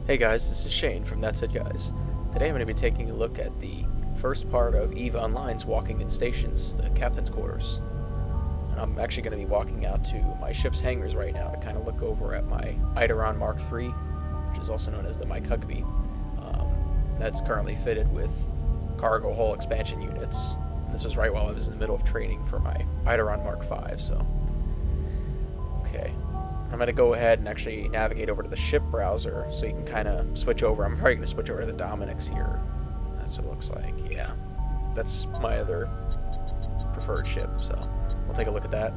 Hey guys, this is Shane from That's It Guys. Today I'm going to be taking a look at the first part of EVE Online's Walking in Stations, the Captain's Quarters. And I'm actually going to be walking out to my ship's hangars right now to kind of look over at my Eidolon Mark III, which is also known as the Mike Huckabee. That's currently fitted with cargo hull expansion units. And this was right while I was in the middle of training for my Eidolon Mark V, so... Okay. I'm going to go ahead and actually navigate over to the ship browser so you can kind of switch over. I'm probably going to switch over to the Dominic's here. That's what it looks like, yeah. That's my other preferred ship, so we'll take a look at that.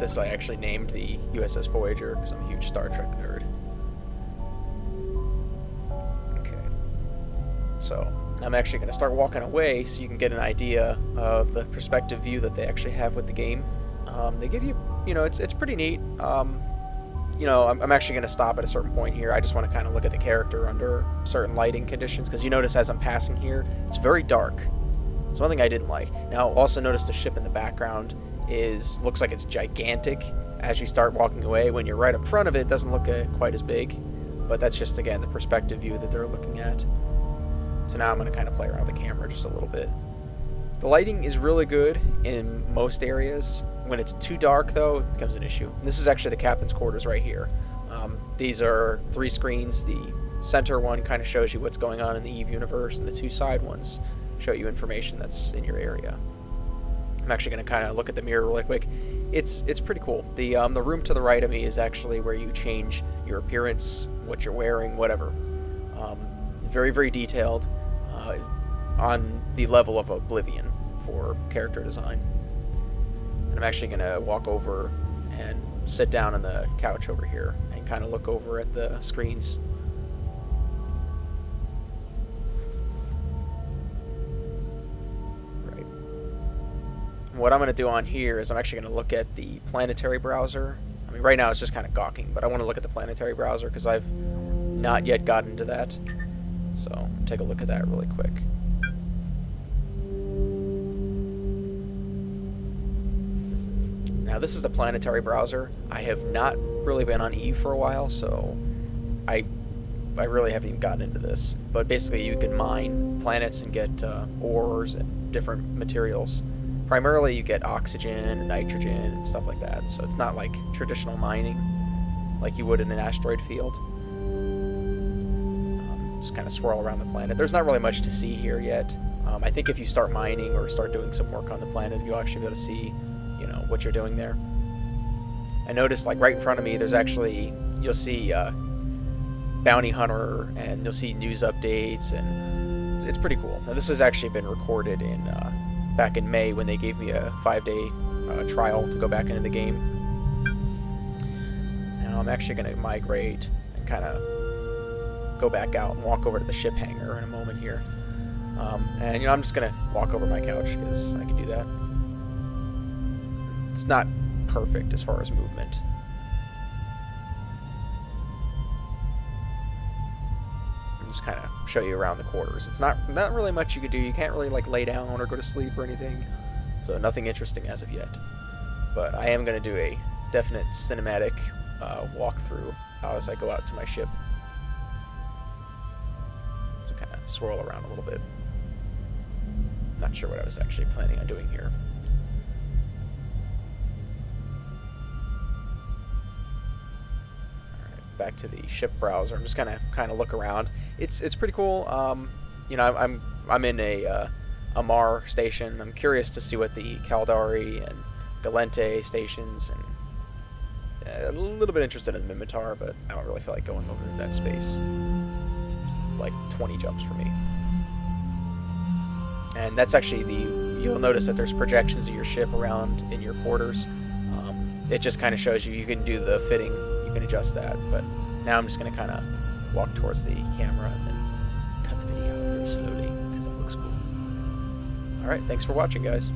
This I actually named the USS Voyager because I'm a huge Star Trek nerd. Okay. So I'm actually going to start walking away so you can get an idea of the perspective view that they actually have with the game. They give you, it's pretty neat. I'm actually going to stop at a certain point here. I just want to kind of look at the character under certain lighting conditions, because you notice as I'm passing here, it's very dark. It's one thing I didn't like. Now, also notice the ship in the background looks like it's gigantic as you start walking away. When you're right up front of it, it doesn't look quite as big. But that's just, again, the perspective view that they're looking at. So now I'm going to kind of play around with the camera just a little bit. The lighting is really good in most areas. When it's too dark, though, it becomes an issue. This is actually the captain's quarters right here. These are 3 screens. The center one kind of shows you what's going on in the EVE universe, and the 2 side ones show you information that's in your area. I'm actually going to kind of look at the mirror really quick. It's pretty cool. The room to the right of me is actually where you change your appearance, what you're wearing, whatever. Very, very detailed. On the level of Oblivion for character design. And I'm actually going to walk over and sit down on the couch over here and kind of look over at the screens. Right. What I'm going to do on here is I'm actually going to look at the Planetary Browser. I mean, right now it's just kind of gawking, but I want to look at the Planetary Browser because I've not yet gotten to that. So, take a look at that really quick. Now this is the Planetary Browser. I have not really been on EVE for a while, so I really haven't even gotten into this. But basically you can mine planets and get ores and different materials. Primarily you get oxygen and nitrogen and stuff like that, so it's not like traditional mining like you would in an asteroid field. Just kind of swirl around the planet. There's not really much to see here yet. I think if you start mining or start doing some work on the planet, you'll actually be able to see what you're doing there. I noticed, like, right in front of me, there's actually, you'll see Bounty Hunter, and you'll see news updates, and it's pretty cool. Now, this has actually been recorded in back in May when they gave me a 5-day trial to go back into the game. Now, I'm actually going to migrate and kind of go back out and walk over to the ship hangar in a moment here. And, I'm just going to walk over my couch because I can do that. It's not perfect as far as movement. I'll just kind of show you around the quarters. It's not really much you could do. You can't really like lay down or go to sleep or anything. So nothing interesting as of yet. But I am going to do a definite cinematic walkthrough as I go out to my ship. So kind of swirl around a little bit. Not sure what I was actually planning on doing here. Back to the ship browser. I'm just gonna kind of look around. It's pretty cool. I'm in a Amar station. I'm curious to see what the Caldari and Galente stations, and a little bit interested in the Mimitar, but I don't really feel like going over to that space. Like 20 jumps for me. And that's actually you'll notice that there's projections of your ship around in your quarters. It just kind of shows you can do the fitting. You can adjust that, but now I'm just going to kind of walk towards the camera and then cut the video really slowly because it looks cool. Alright, thanks for watching, guys.